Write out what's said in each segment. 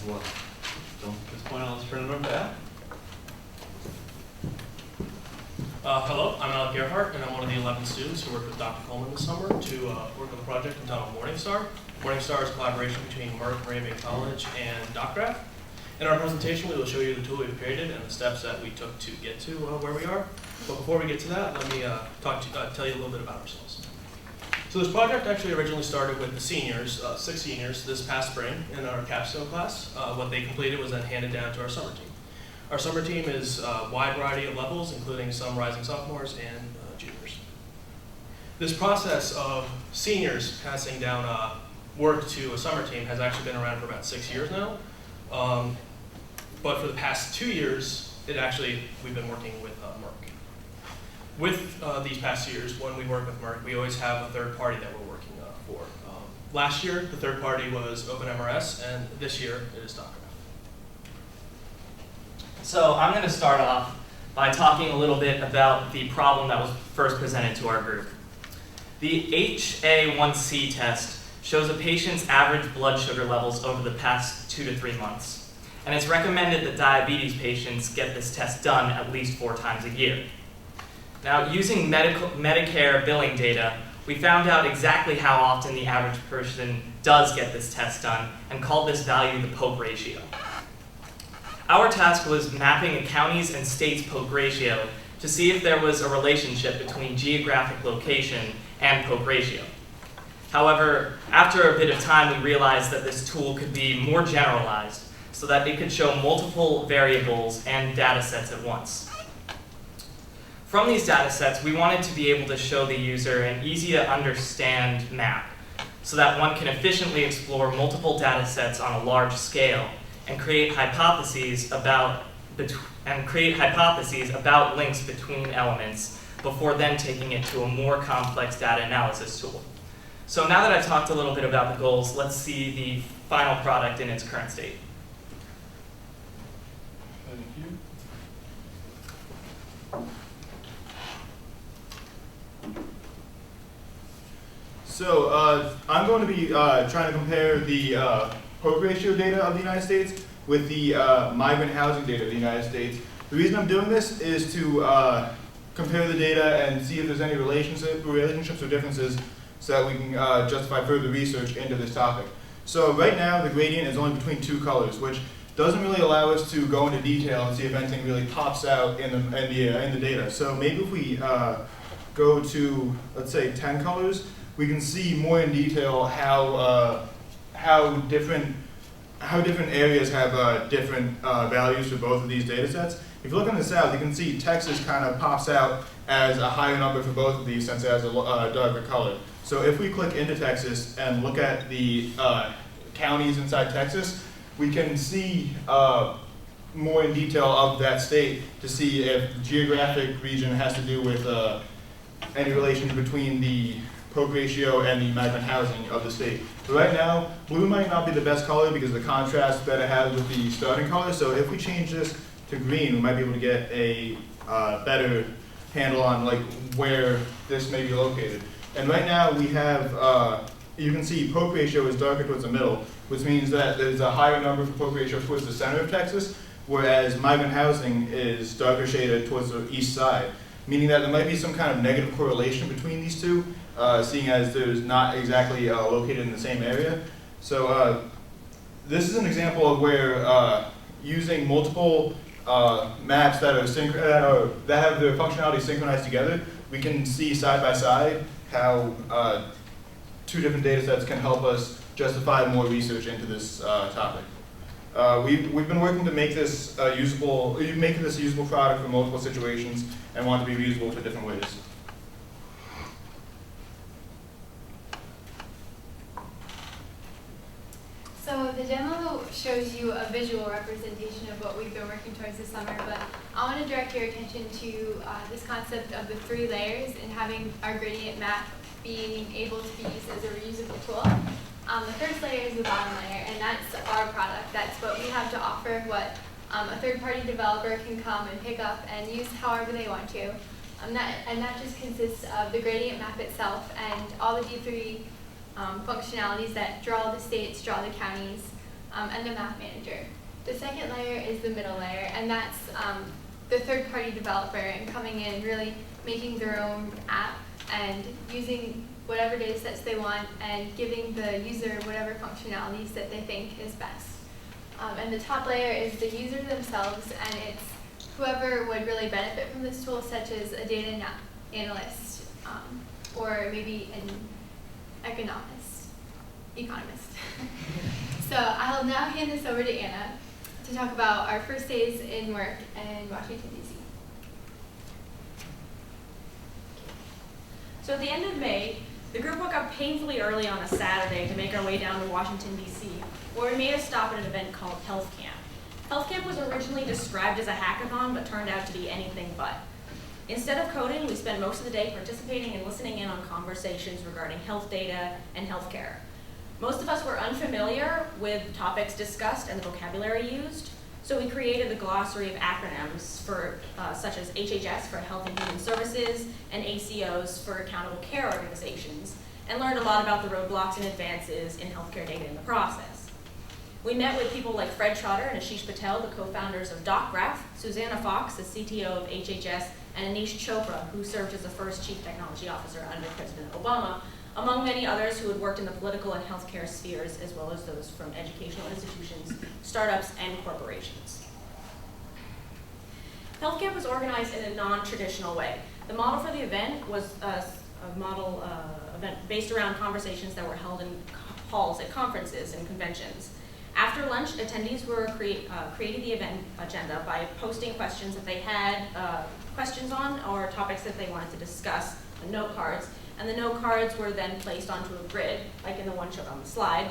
Well, so at this point, I'll just turn it over to Al. Hello, I'm Alec Gerhardt, and I'm one of the 11 students who worked with Dr. Coleman this summer to work on a project entitled Morningstar. Morningstar is a collaboration between Merck, Moravian College, and DocGraph. In our presentation, we will show you the tool we've created and the steps that we took to get to where we are. But before we get to that, let me tell you a little bit about ourselves. So this project actually originally started with the seniors, 6 seniors, this past spring in our capstone class. What they completed was then handed down to our summer team. Our summer team is a wide variety of levels, including some rising sophomores and juniors. This process of seniors passing down work to a summer team has actually been around for about 6 years now. But for the past 2 years, we've been working with Merck. With these past years, when we work with Merck, we always have a third party that we're working for. Last year, the third party was OpenMRS, and this year it is DocGraph. So I'm going to start off by talking a little bit about the problem that was first presented to our group. The HA1C test shows a patient's average blood sugar levels over the past 2 to 3 months. And it's recommended that diabetes patients get this test done at least 4 times a year. Now, using Medicare billing data, we found out exactly how often the average person does get this test done and called this value the poke ratio. Our task was mapping a county's and state's poke ratio to see if there was a relationship between geographic location and poke ratio. However, after a bit of time, we realized that this tool could be more generalized so that it could show multiple variables and data sets at once. From these data sets, we wanted to be able to show the user an easy-to-understand map so that one can efficiently explore multiple data sets on a large scale and create hypotheses about links between elements before then taking it to a more complex data analysis tool. So now that I've talked a little bit about the goals, let's see the final product in its current state. Thank you. So I'm going to be trying to compare the poke ratio data of the United States with the migrant housing data of the United States. The reason I'm doing this is to compare the data and see if there's any relationships or differences so that we can justify further research into this topic. So right now the gradient is only between 2 colors, which doesn't really allow us to go into detail and see if anything really pops out in the data. So maybe if we go to, let's say, 10 colors, we can see more in detail how different areas have different values for both of these data sets. If you look on the south, you can see Texas kind of pops out as a higher number for both of these since it has a darker color. So if we click into Texas and look at the counties inside Texas, we can see more in detail of that state to see if the geographic region has to do with any relation between the poke ratio and the migrant housing of the state. But right now, blue might not be the best color because of the contrast that it has with the starting color. So if we change this to green, we might be able to get a better handle on like where this may be located. And right now we have, you can see poke ratio is darker towards the middle, which means that there's a higher number for poke ratio towards the center of Texas, whereas migrant housing is darker shaded towards the east side, meaning that there might be some kind of negative correlation between these two, seeing as there's not exactly located in the same area. So this is an example of where using multiple maps that have their functionality synchronized together, we can see side by side how 2 different data sets can help us justify more research into this topic. We've been working to make this a usable product for multiple situations and want to be reusable for different ways. So the demo shows you a visual representation of what we've been working towards this summer, but I want to direct your attention to this concept of the 3 layers and having our gradient map being able to be used as a reusable tool. The first layer is the bottom layer, and that's our product. That's what we have to offer, what a third-party developer can come and pick up and use however they want to. And that just consists of the gradient map itself and all the D3 functionalities that draw the states, draw the counties, and the Math Manager. The second layer is the middle layer, and that's the third-party developer and coming in, really making their own app and using whatever data sets they want and giving the user whatever functionalities that they think is best. And the top layer is the user themselves, and it's whoever would really benefit from this tool, such as a data analyst or maybe an economist. So I'll now hand this over to Anna to talk about our first days in Merck and Washington, D.C. So at the end of May, the group woke up painfully early on a Saturday to make our way down to Washington, D.C., where we made a stop at an event called Health Camp. Health Camp was originally described as a hackathon, but turned out to be anything but. Instead of coding, we spent most of the day participating and listening in on conversations regarding health data and healthcare. Most of us were unfamiliar with topics discussed and the vocabulary used, so we created the glossary of acronyms for such as HHS for Health and Human Services and ACOs for Accountable Care Organizations, and learned a lot about the roadblocks and advances in healthcare data in the process. We met with people like Fred Trotter and Ashish Patel, the co-founders of DocGraph, Susanna Fox, the CTO of HHS, and Anish Chopra, who served as the first chief technology officer under President Obama, among many others who had worked in the political and healthcare spheres, as well as those from educational institutions, startups, and corporations. Health Camp was organized in a non-traditional way. The model for the event was a model event based around conversations that were held in halls at conferences and conventions. After lunch, attendees were created the event agenda by posting questions that they had questions on or topics that they wanted to discuss on note cards. And the note cards were then placed onto a grid, like in the one showed on the slide,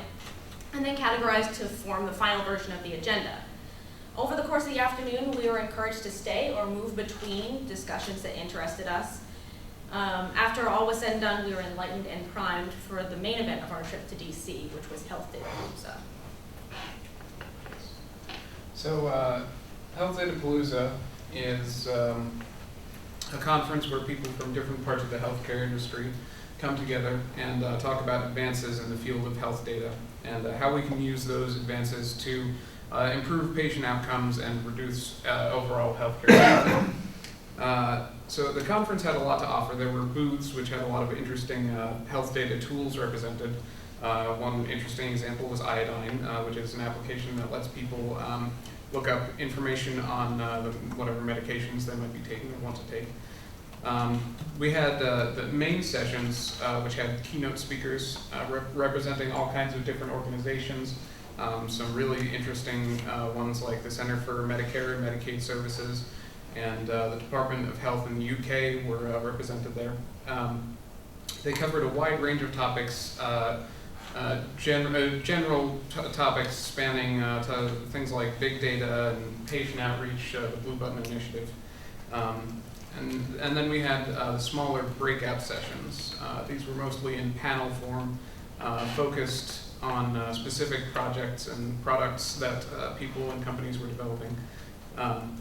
and then categorized to form the final version of the agenda. Over the course of the afternoon, we were encouraged to stay or move between discussions that interested us. After all was said and done, we were enlightened and primed for the main event of our trip to DC, which was Health Datapalooza. So Health Datapalooza is a conference where people from different parts of the healthcare industry come together and talk about advances in the field of health data and how we can use those advances to improve patient outcomes and reduce overall healthcare costs. So the conference had a lot to offer. There were booths which had a lot of interesting health data tools represented. One interesting example was iodine, which is an application that lets people look up information on whatever medications they might be taking or want to take. We had the main sessions, which had keynote speakers representing all kinds of different organizations. Some really interesting ones like the Center for Medicare and Medicaid Services and the Department of Health in the UK were represented there. They covered a wide range of topics, general topics spanning to things like big data and patient outreach, the Blue Button Initiative. And then we had the smaller breakout sessions. These were mostly in panel form, focused on specific projects and products that people and companies were developing.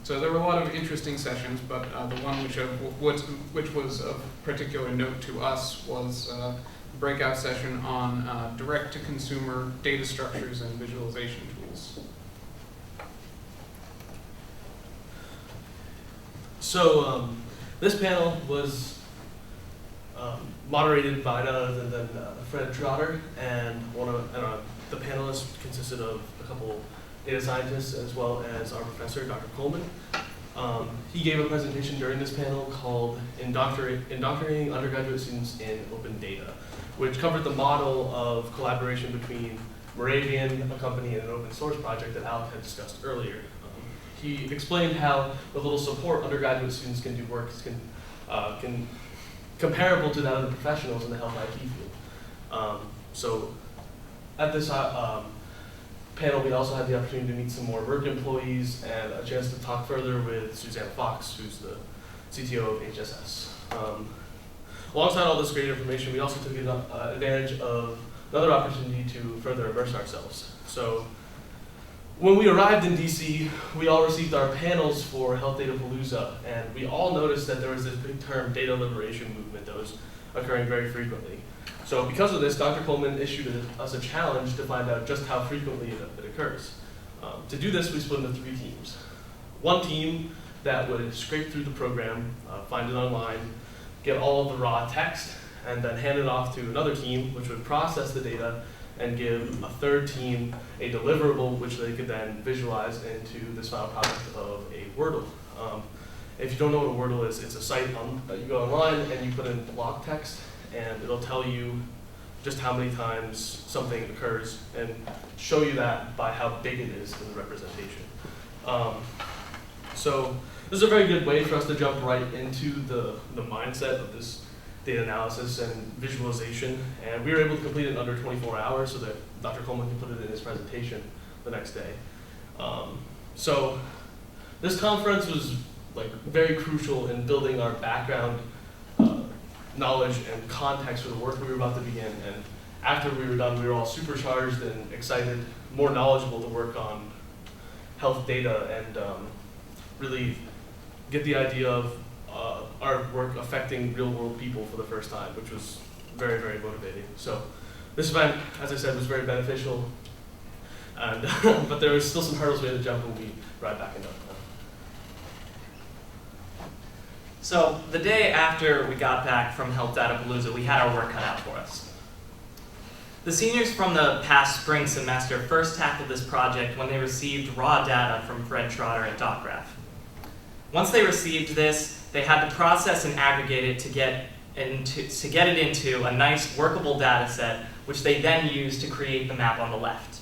So there were a lot of interesting sessions, but the one which was of particular note to us was a breakout session on direct-to-consumer data structures and visualization tools. So this panel was moderated by none other than Fred Trotter, and the panelists consisted of a couple data scientists as well as our professor, Dr. Coleman. He gave a presentation during this panel called Indoctrinating Undergraduate Students in Open Data, which covered the model of collaboration between Moravian, a company, and an open source project that Alec had discussed earlier. He explained how, with little support, undergraduate students can do work comparable to that of the professionals in the health IT field. So at this panel, we also had the opportunity to meet some more Merck employees and a chance to talk further with Susanna Fox, who's the CTO of HSS. Alongside all this great information, we also took advantage of another opportunity to further immerse ourselves. So when we arrived in DC, we all received our panels for Health Datapalooza, and we all noticed that there was this big term data liberation movement that was occurring very frequently. So because of this, Dr. Coleman issued us a challenge to find out just how frequently it occurs. To do this, we split into 3 teams. One team that would scrape through the program, find it online, get all of the raw text, and then hand it off to another team, which would process the data and give a third team a deliverable, which they could then visualize into this final product of a Wordle. If you don't know what a Wordle is, it's a site that you go online and you put in block text, and it'll tell you just how many times something occurs and show you that by how big it is in the representation. So this is a very good way for us to jump right into the mindset of this data analysis and visualization, and we were able to complete it in under 24 hours so that Dr. Coleman can put it in his presentation the next day. So this conference was very crucial in building our background knowledge and context for the work we were about to begin, and after we were done, we were all supercharged and excited, more knowledgeable to work on health data and really get the idea of our work affecting real-world people for the first time, which was very, very motivating. So this event, as I said, was very beneficial, and but there was still some hurdles we had to jump when we ride back into it. So the day after we got back from Health Datapalooza, we had our work cut out for us. The seniors from the past spring semester first tackled this project when they received raw data from Fred Trotter at DocGraph. Once they received this, they had to process and aggregate it to get it into a nice workable data set, which they then used to create the map on the left.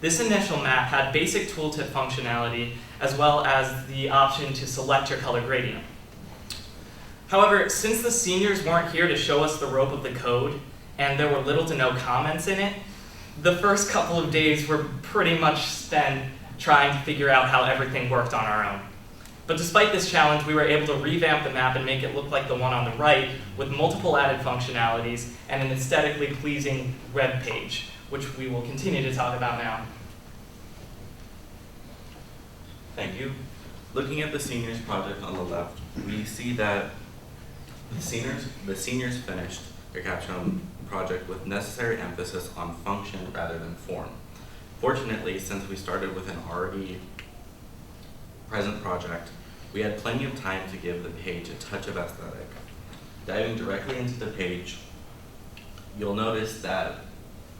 This initial map had basic tooltip functionality as well as the option to select your color gradient. However, since the seniors weren't here to show us the rope of the code, and there were little to no comments in it, the first couple of days were pretty much spent trying to figure out how everything worked on our own. But despite this challenge, we were able to revamp the map and make it look like the one on the right with multiple added functionalities and an aesthetically pleasing web page, which we will continue to talk about now. Thank you. Looking at the seniors project on the left, we see that the seniors finished their capstone project with necessary emphasis on function rather than form. Fortunately, since we started with an already present project, we had plenty of time to give the page a touch of aesthetic. Diving directly into the page, you'll notice that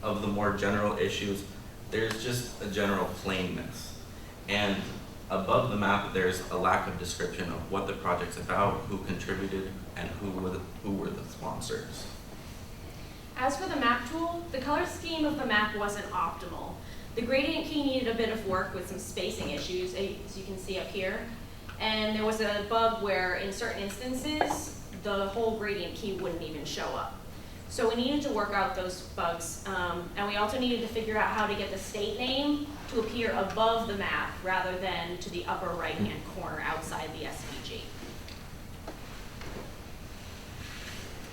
of the more general issues, there's just a general plainness. And above the map, there's a lack of description of what the project's about, who contributed, and who were the sponsors. As for the map tool, the color scheme of the map wasn't optimal. The gradient key needed a bit of work with some spacing issues, as you can see up here. And there was a bug where in certain instances, the whole gradient key wouldn't even show up. So we needed to work out those bugs. And we also needed to figure out how to get the state name to appear above the map rather than to the upper right-hand corner outside the SVG.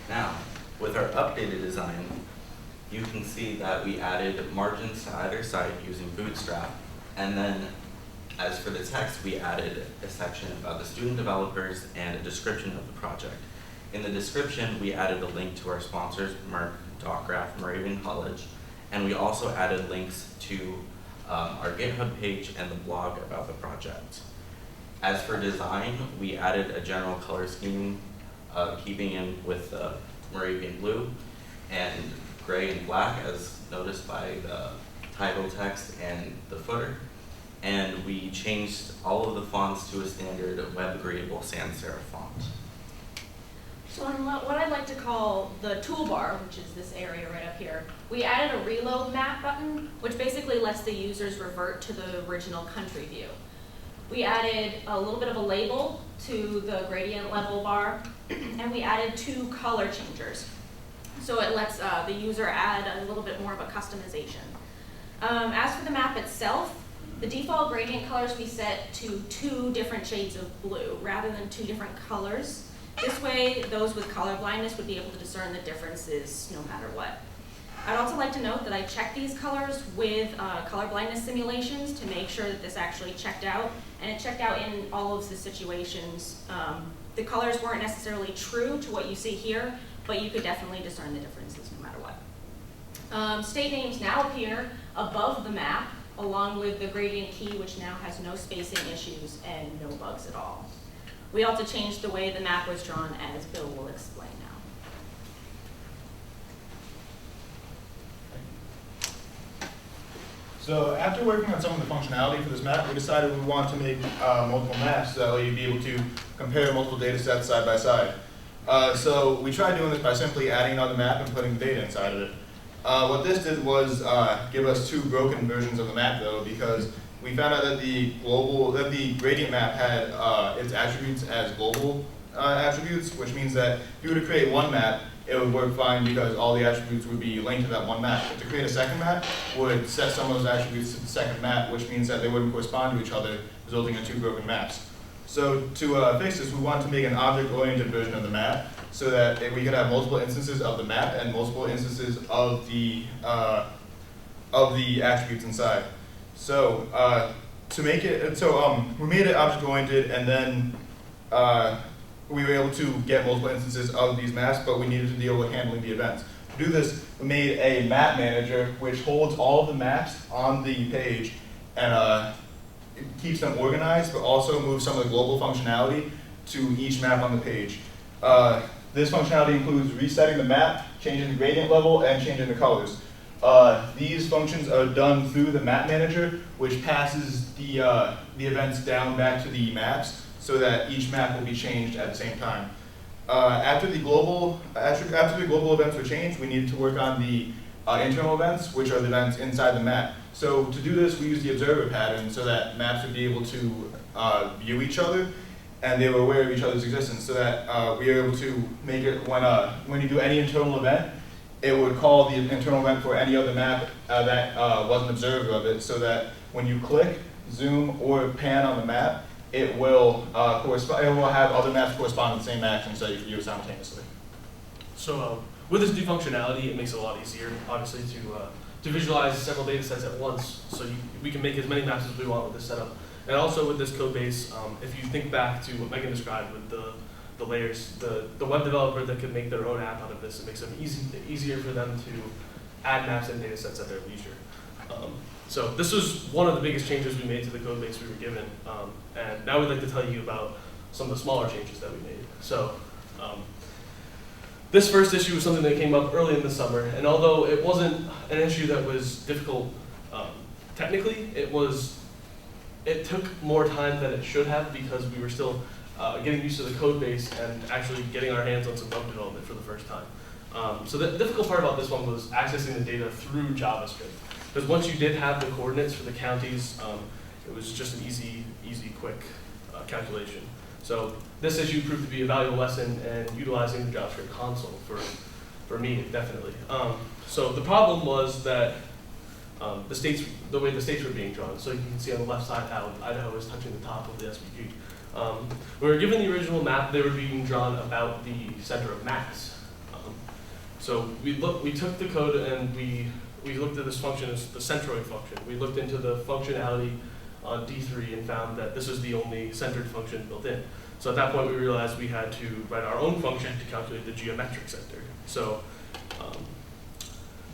Now, with our updated design, you can see that we added margins to either side using Bootstrap, and then as for the text, we added a section about the student developers and a description of the project. In the description, we added a link to our sponsors, Merck, DocGraph, Moravian College, and we also added links to our GitHub page and the blog about the project. As for design, we added a general color scheme, keeping in with the Moravian blue and gray and black as noticed by the title text and the footer. And we changed all of the fonts to a standard web agreeable sans serif font. So on what I'd like to call the toolbar, which is this area right up here, we added a reload map button, which basically lets the users revert to the original country view. We added a little bit of a label to the gradient level bar, and we added 2 color changers. So it lets the user add a little bit more of a customization. As for the map itself, the default gradient colors we set to 2 different shades of blue rather than 2 different colors. This way, those with color blindness would be able to discern the differences no matter what. I'd also like to note that I checked these colors with color blindness simulations to make sure that this actually checked out, and it checked out in all of the situations. The colors weren't necessarily true to what you see here, but you could definitely discern the differences no matter what. State names now appear above the map, along with the gradient key, which now has no spacing issues and no bugs at all. We also changed the way the map was drawn, as Bill will explain now. So after working on some of the functionality for this map, we decided we want to make multiple maps so that way you'd be able to compare multiple data sets side by side. So we tried doing this by simply adding another map and putting the data inside of it. What this did was give us two broken versions of the map though, because we found out that the gradient map had its attributes as global attributes, which means that if you were to create one map, it would work fine because all the attributes would be linked to that one map. But to create a second map would set some of those attributes to the second map, which means that they wouldn't correspond to each other, resulting in two broken maps. So to fix this, we wanted to make an object-oriented version of the map so that we could have multiple instances of the map and multiple instances of the attributes inside. So to make it, we made it object-oriented, and then we were able to get multiple instances of these maps, but we needed to deal with handling the events. To do this, we made a map manager which holds all of the maps on the page and it keeps them organized, but also moves some of the global functionality to each map on the page. This functionality includes resetting the map, changing the gradient level, and changing the colors. These functions are done through the map manager, which passes the events down back to the maps so that each map will be changed at the same time. After the global events were changed, we needed to work on the internal events, which are the events inside the map. So to do this, we used the observer pattern so that maps would be able to view each other, and they were aware of each other's existence, so that we were able to make it when you do any internal event, it would call the internal event for any other map that wasn't observed of it, so that when you click, zoom, or pan on the map, it will have other maps correspond to the same action so you can view it simultaneously. So with this new functionality, it makes it a lot easier, obviously, to visualize several data sets at once. So we can make as many maps as we want with this setup. And also with this code base, if you think back to what Megan described with the layers, the web developer that could make their own app out of this, it makes it easier for them to add maps and data sets at their leisure. So this was one of the biggest changes we made to the code base we were given. And now we'd like to tell you about some of the smaller changes that we made. So this first issue was something that came up early in the summer, and although it wasn't an issue that was difficult technically, it took more time than it should have because we were still getting used to the code base and actually getting our hands on some web development for the first time. So the difficult part about this one was accessing the data through JavaScript. Because once you did have the coordinates for the counties, it was just an easy, quick calculation. So this issue proved to be a valuable lesson in utilizing the JavaScript console for me, definitely. So the problem was that the way the states were being drawn. So you can see on the left side how Idaho is touching the top of the SVG. We were given the original map, they were being drawn about the center of mass. So we took the code and we looked at this function as the centroid function. We looked into the functionality on D3 and found that this was the only centered function built in. So at that point we realized we had to write our own function to calculate the geometric center. So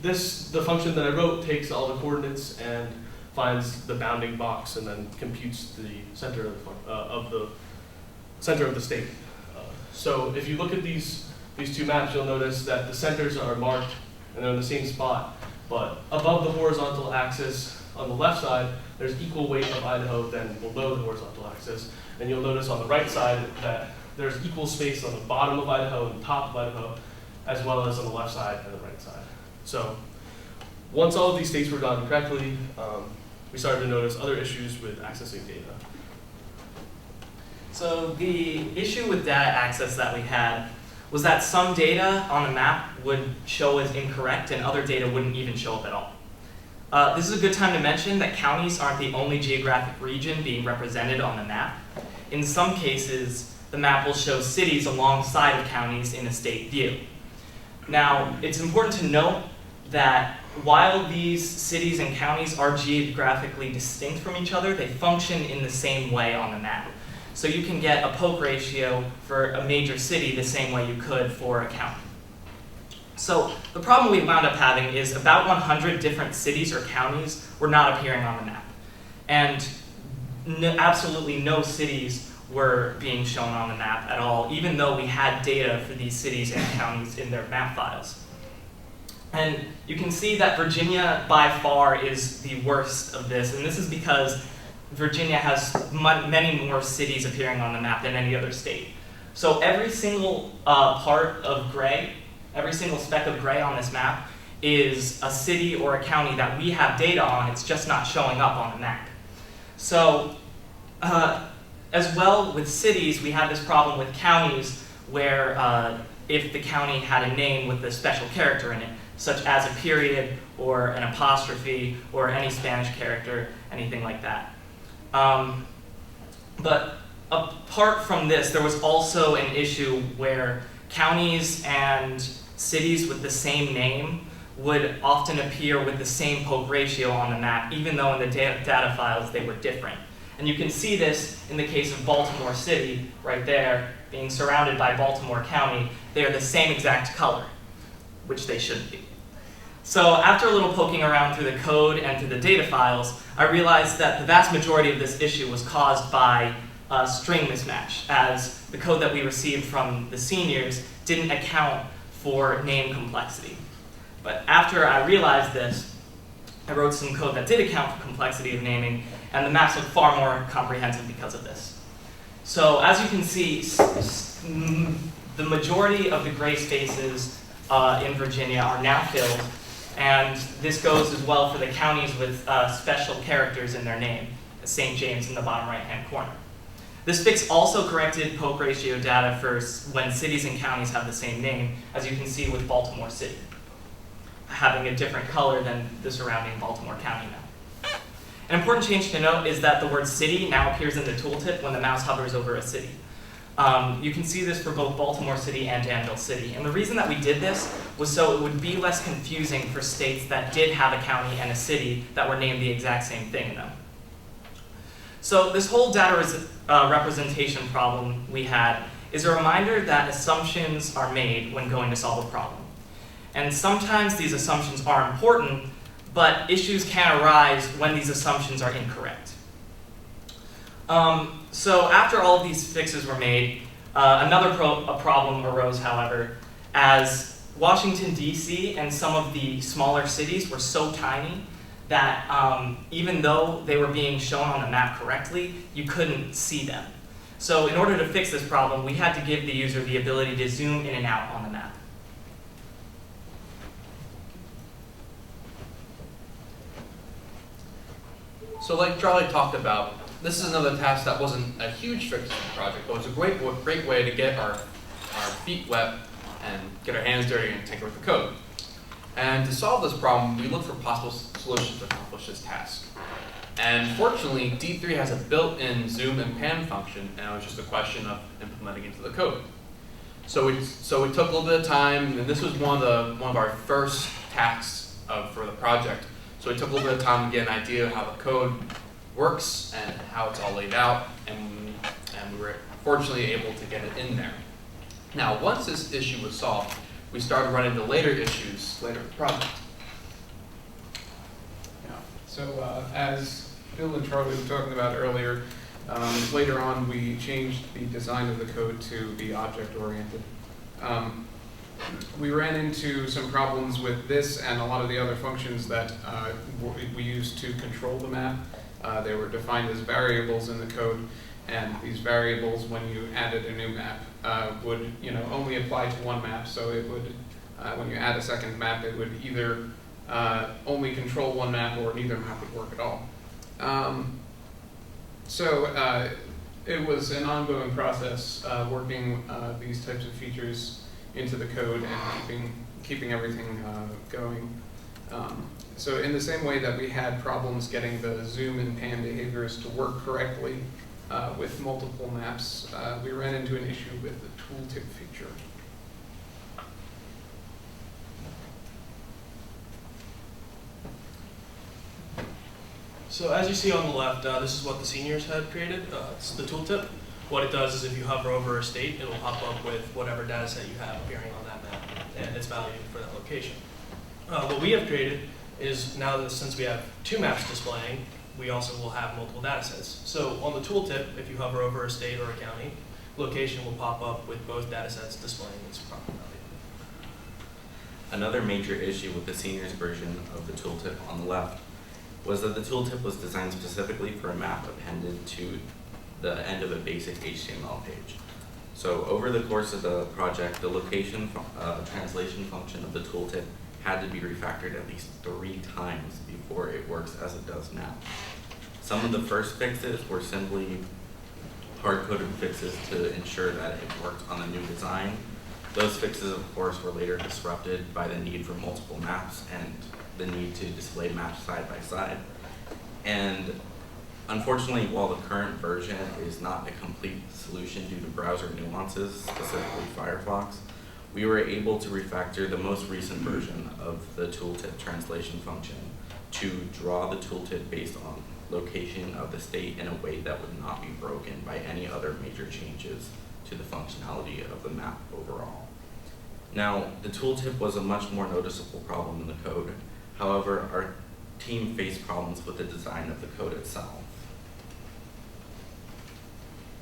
the function that I wrote takes all the coordinates and finds the bounding box and then computes the center of the state. So if you look at these two maps, you'll notice that the centers are marked and they're in the same spot. But above the horizontal axis on the left side, there's equal weight of Idaho than below the horizontal axis. And you'll notice on the right side that there's equal space on the bottom of Idaho and the top of Idaho, as well as on the left side and the right side. So once all of these states were done correctly, we started to notice other issues with accessing data. So the issue with data access that we had was that some data on the map would show as incorrect and other data wouldn't even show up at all. This is a good time to mention that counties aren't the only geographic region being represented on the map. In some cases, the map will show cities alongside of counties in a state view. Now, it's important to note that while these cities and counties are geographically distinct from each other, they function in the same way on the map. So you can get a poke ratio for a major city the same way you could for a county. So the problem we wound up having is about 100 different cities or counties were not appearing on the map. And absolutely no cities were being shown on the map at all, even though we had data for these cities and counties in their map files. And you can see that Virginia by far is the worst of this, and this is because Virginia has many more cities appearing on the map than any other state. So every single part of gray, every single speck of gray on this map is a city or a county that we have data on, it's just not showing up on the map. So as well with cities, we have this problem with counties where if the county had a name with a special character in it, such as a period or an apostrophe or any Spanish character, anything like that. But apart from this, there was also an issue where counties and cities with the same name would often appear with the same poke ratio on the map, even though in the data files they were different. And you can see this in the case of Baltimore City, right there, being surrounded by Baltimore County. They are the same exact color, which they shouldn't be. So after a little poking around through the code and through the data files, I realized that the vast majority of this issue was caused by string mismatch, as the code that we received from the seniors didn't account for name complexity. But after I realized this, I wrote some code that did account for complexity of naming, and the maps look far more comprehensive because of this. So as you can see, the majority of the gray spaces in Virginia are now filled, and this goes as well for the counties with special characters in their name, St. James in the bottom right-hand corner. This fix also corrected poke ratio data for when cities and counties have the same name, as you can see with Baltimore City, having a different color than the surrounding Baltimore County now. An important change to note is that the word city now appears in the tooltip when the mouse hovers over a city. You can see this for both Baltimore City and Danville City. And the reason that we did this was so it would be less confusing for states that did have a county and a city that were named the exact same thing in them. So this whole data representation problem we had is a reminder that assumptions are made when going to solve a problem. And sometimes these assumptions are important, but issues can arise when these assumptions are incorrect. So after all of these fixes were made, another problem arose, however, as Washington, D.C. and some of the smaller cities were so tiny that even though they were being shown on the map correctly, you couldn't see them. So in order to fix this problem, we had to give the user the ability to zoom in and out on the map. So like Charlie talked about, this is another task that wasn't a huge fix in the project, but it was a great way to get our feet wet and get our hands dirty and tinker with the code. And to solve this problem, we looked for possible solutions to accomplish this task. And fortunately, D3 has a built-in zoom and pan function, and it was just a question of implementing it into the code. So we took a little bit of time, and this was one of our first tasks for the project. So we took a little bit of time to get an idea of how the code works and how it's all laid out, and we were fortunately able to get it in there. Now, once this issue was solved, we started running into later issues later in the project. Yeah. So as Bill and Charlie were talking about earlier, later on we changed the design of the code to be object-oriented. We ran into some problems with this and a lot of the other functions that we used to control the map. They were defined as variables in the code, and these variables, when you added a new map, would only apply to one map. So it would, when you add a second map, it would either only control one map or neither map would work at all. It was an ongoing process working these types of features into the code and keeping everything going. So in the same way that we had problems getting the zoom and pan behaviors to work correctly with multiple maps, we ran into an issue with the tooltip feature. So as you see on the left, this is what the seniors had created. It's the tooltip. What it does is if you hover over a state, it'll pop up with whatever data set you have appearing on that map. and its value for that location. What we have created is now that since we have 2 maps displaying, we also will have multiple data sets. So on the tooltip, if you hover over a state or a county, location will pop up with both data sets displaying its property value. Another major issue with the seniors version of the tooltip on the left was that the tooltip was designed specifically for a map appended to the end of a basic HTML page. So over the course of the project, the location translation function of the tooltip had to be refactored at least 3 times before it works as it does now. Some of the first fixes were simply hard-coded fixes to ensure that it worked on the new design. Those fixes, of course, were later disrupted by the need for multiple maps and the need to display maps side by side. And unfortunately, while the current version is not a complete solution due to browser nuances, specifically Firefox, we were able to refactor the most recent version of the tooltip translation function to draw the tooltip based on location of the state in a way that would not be broken by any other major changes to the functionality of the map overall. Now, the tooltip was a much more noticeable problem in the code. However, our team faced problems with the design of the code itself.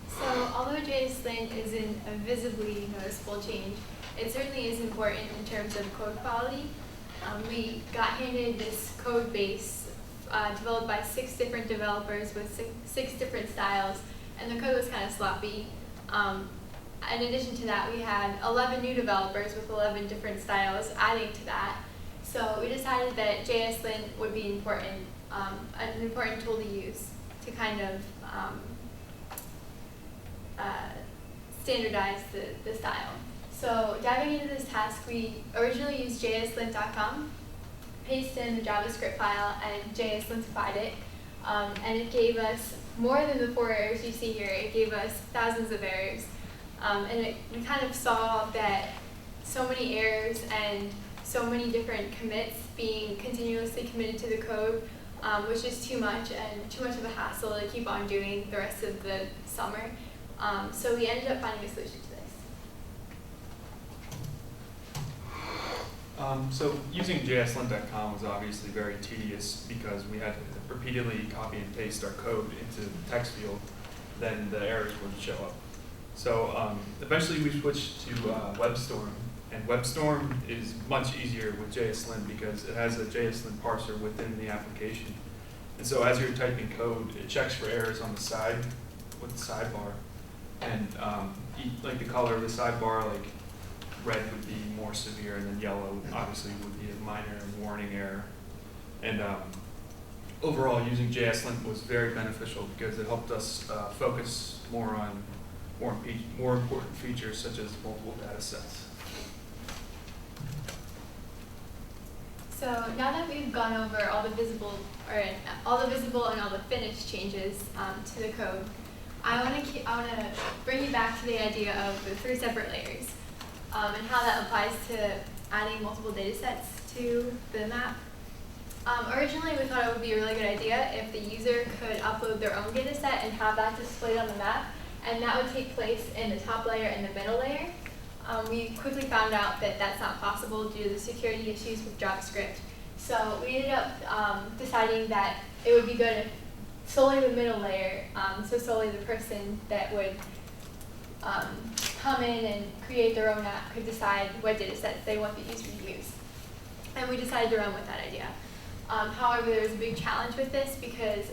So although JSLint isn't a visibly noticeable change, it certainly is important in terms of code quality. We got handed this code base developed by 6 different developers with 6 different styles, and the code was kind of sloppy. In addition to that, we had 11 new developers with 11 different styles adding to that. So we decided that JSLint would be important, an important tool to use to kind of standardize the style. So diving into this task, we originally used jslint.com, pasted in the JavaScript file, and JSLintified it. And it gave us more than the 4 errors you see here. It gave us thousands of errors. We kind of saw that so many errors and so many different commits being continuously committed to the code was just too much and too much of a hassle to keep on doing the rest of the summer. So we ended up finding a solution to this. So using jslint.com was obviously very tedious because we had to repeatedly copy and paste our code into the text field, then the errors wouldn't show up. So eventually we switched to WebStorm, and WebStorm is much easier with JSLint because it has a JSLint parser within the application. And so as you're typing code, it checks for errors on the side with the sidebar. And like the color of the sidebar, like red would be more severe, and then yellow obviously would be a minor warning error. And overall, using JSLint was very beneficial because it helped us focus more on more important features such as multiple data sets. So now that we've gone over all the visible and all the finished changes to the code, I want to bring you back to the idea of the 3 separate layers and how that applies to adding multiple data sets to the map. Originally, we thought it would be a really good idea if the user could upload their own data set and have that displayed on the map, and that would take place in the top layer and the middle layer. We quickly found out that that's not possible due to the security issues with JavaScript. So we ended up deciding that it would be good if solely the middle layer, so solely the person that would come in and create their own app could decide what data sets they want the user to use. And we decided to run with that idea. However, there was a big challenge with this because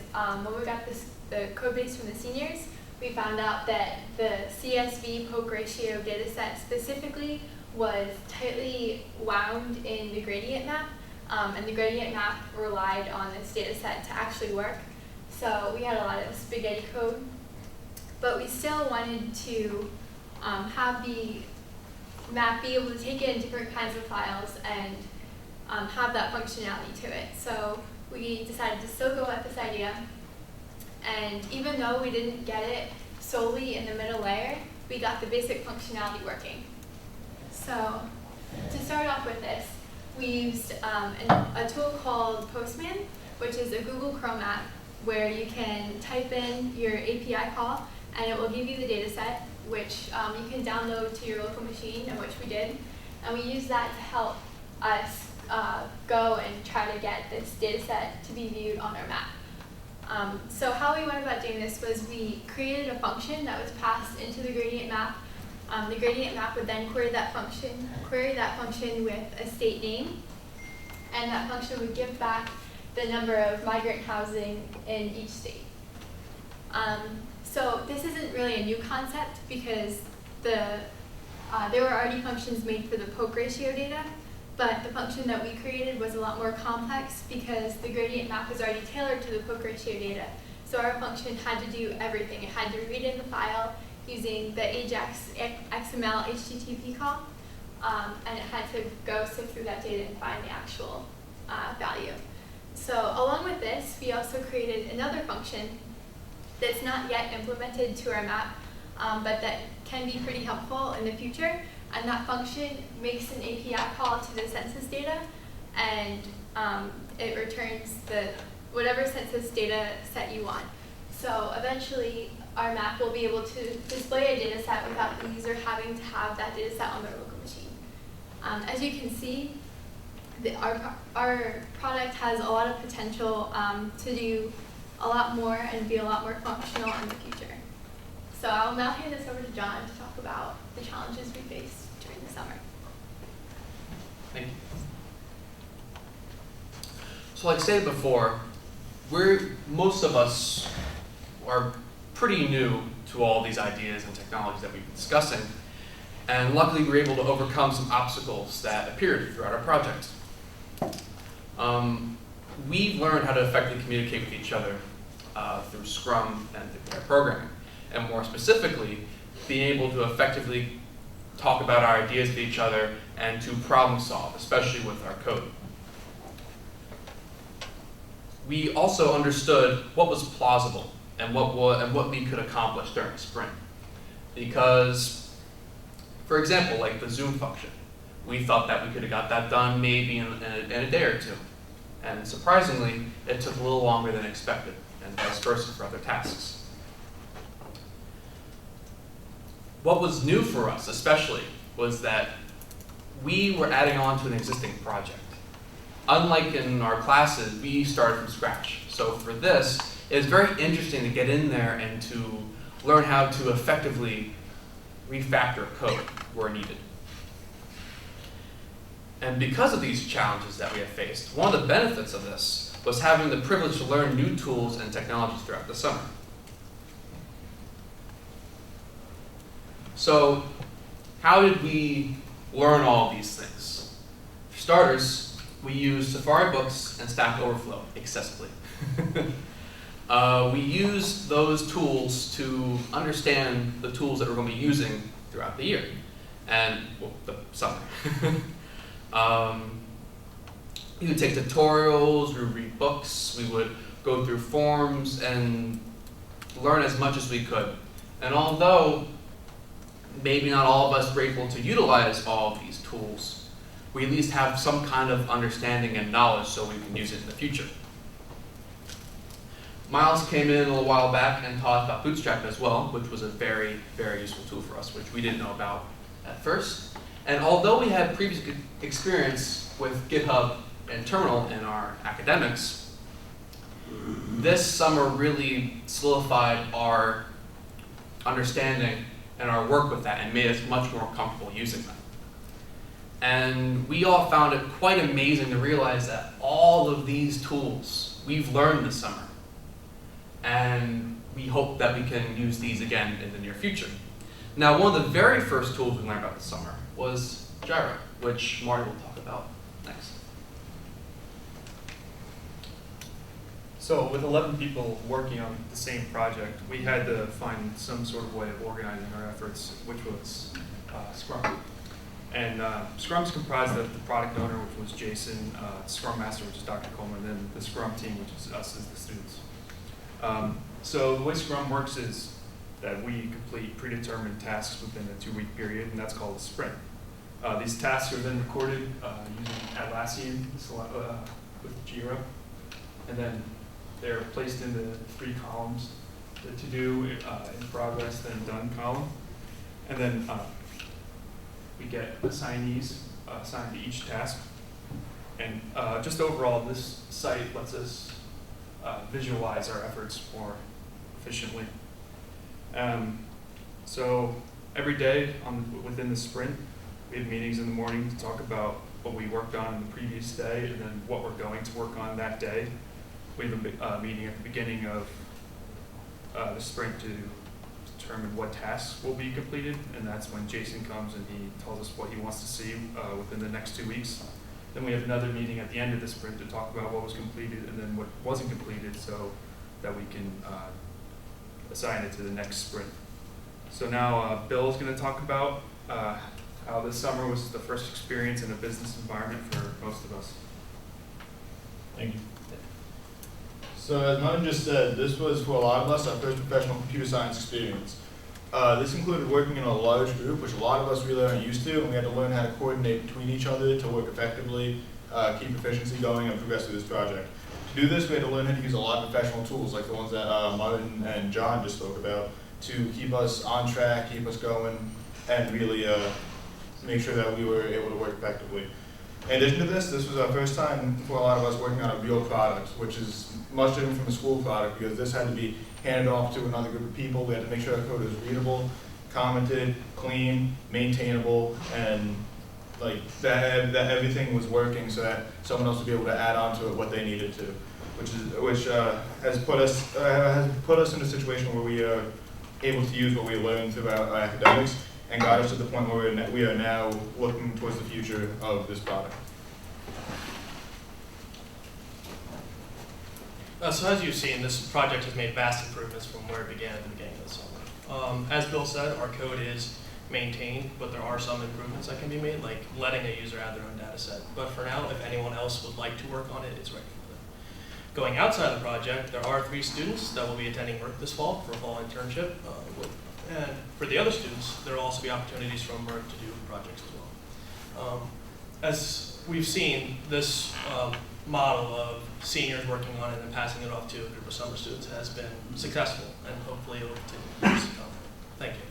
when we got the code base from the seniors, we found out that the CSV poke ratio data set specifically was tightly wound in the gradient map, and the gradient map relied on this data set to actually work. So we had a lot of spaghetti code, but we still wanted to have the map be able to take in different kinds of files and have that functionality to it. So we decided to still go at this idea, and even though we didn't get it solely in the middle layer, we got the basic functionality working. So to start off with this, we used a tool called Postman, which is a Google Chrome app where you can type in your API call and it will give you the data set, which you can download to your local machine, and which we did. And we use that to help us go and try to get this data set to be viewed on our map. So how we went about doing this was we created a function that was passed into the gradient map. The gradient map would then query that function with a state name, and that function would give back the number of migrant housing in each state. So this isn't really a new concept because there were already functions made for the poke ratio data, but the function that we created was a lot more complex because the gradient map was already tailored to the poke ratio data. So our function had to do everything. It had to read in the file using the AJAX XML HTTP call, and it had to go sift through that data and find the actual value. So along with this, we also created another function that's not yet implemented to our map, but that can be pretty helpful in the future. And that function makes an API call to the census data, and it returns whatever census data set you want. So eventually, our map will be able to display a data set without the user having to have that data set on their local machine. As you can see, our product has a lot of potential to do a lot more and be a lot more functional in the future. So I'll now hand this over to John to talk about the challenges we faced during the summer. Thank you. So like I stated before, most of us are pretty new to all these ideas and technologies that we've been discussing, and luckily we were able to overcome some obstacles that appeared throughout our project. We've learned how to effectively communicate with each other through Scrum and through pair programming, and more specifically, being able to effectively talk about our ideas with each other and to problem solve, especially with our code. We also understood what was plausible and what we could accomplish during the sprint. Because, for example, like the zoom function, we thought that we could have got that done maybe in a day or two. And surprisingly, it took a little longer than expected, and vice versa for other tasks. What was new for us, especially, was that we were adding on to an existing project. Unlike in our classes, we started from scratch. So for this, it's very interesting to get in there and to learn how to effectively refactor code where needed. And because of these challenges that we have faced, one of the benefits of this was having the privilege to learn new tools and technologies throughout the summer. So how did we learn all these things? For starters, we used Safari Books and Stack Overflow excessively. We used those tools to understand the tools that we're going to be using throughout the year, and well, the summer. We would take tutorials, we would read books, we would go through forums and learn as much as we could. And although maybe not all of us were able to utilize all of these tools, we at least have some kind of understanding and knowledge so we can use it in the future. Miles came in a little while back and taught about Bootstrap as well, which was a very, very useful tool for us, which we didn't know about at first. And although we had previous experience with GitHub and Terminal in our academics, this summer really solidified our understanding and our work with that and made us much more comfortable using them. And we all found it quite amazing to realize that all of these tools we've learned this summer, and we hope that we can use these again in the near future. Now, one of the very first tools we learned about this summer was Gyro, which Marty will talk about next. So with 11 people working on the same project, we had to find some sort of way of organizing our efforts, which was Scrum. And Scrum's comprised of the product owner, which was Jason, Scrum Master, which is Dr. Coleman, and then the Scrum team, which is us as the students. So the way Scrum works is that we complete predetermined tasks within a 2-week period, and that's called a sprint. These tasks are then recorded using Atlassian with Jira, and then they're placed into 3 columns: the to-do, in progress, then done column. And then we get assignees assigned to each task. And just overall, this site lets us visualize our efforts more efficiently. So every day within the sprint, we have meetings in the morning to talk about what we worked on in the previous day and then what we're going to work on that day. We have a meeting at the beginning of the sprint to determine what tasks will be completed, and that's when Jason comes and he tells us what he wants to see within the next 2 weeks. Then we have another meeting at the end of the sprint to talk about what was completed and then what wasn't completed so that we can assign it to the next sprint. So now Bill is going to talk about how this summer was the first experience in a business environment for most of us. Thank you. So as Martin just said, this was for a lot of us our first professional computer science experience. This included working in a large group, which a lot of us really aren't used to, and we had to learn how to coordinate between each other to work effectively, keep efficiency going, and progress through this project. To do this, we had to learn how to use a lot of professional tools like the ones that Martin and John just spoke about to keep us on track, keep us going, and really make sure that we were able to work effectively. In addition to this was our first time for a lot of us working on a real product, which is much different from a school product because this had to be handed off to another group of people. We had to make sure our code was readable, commented, clean, maintainable, and like that everything was working so that someone else would be able to add on to it what they needed to, which has put us in a situation where we are able to use what we learned throughout our academics and got us to the point where we are now looking towards the future of this product. So as you've seen, this project has made vast improvements from where it began at the beginning of the summer. As Bill said, our code is maintained, but there are some improvements that can be made, like letting a user add their own data set. But for now, if anyone else would like to work on it, it's ready for them. Going outside the project, there are 3 students that will be attending Merck this fall for a fall internship. And for the other students, there will also be opportunities from Merck to do projects as well. As we've seen, this model of seniors working on it and passing it off to a group of summer students has been successful, and hopefully it will continue years to come. Thank you.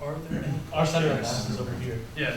Are there any? Our center of mass is over here. Yeah.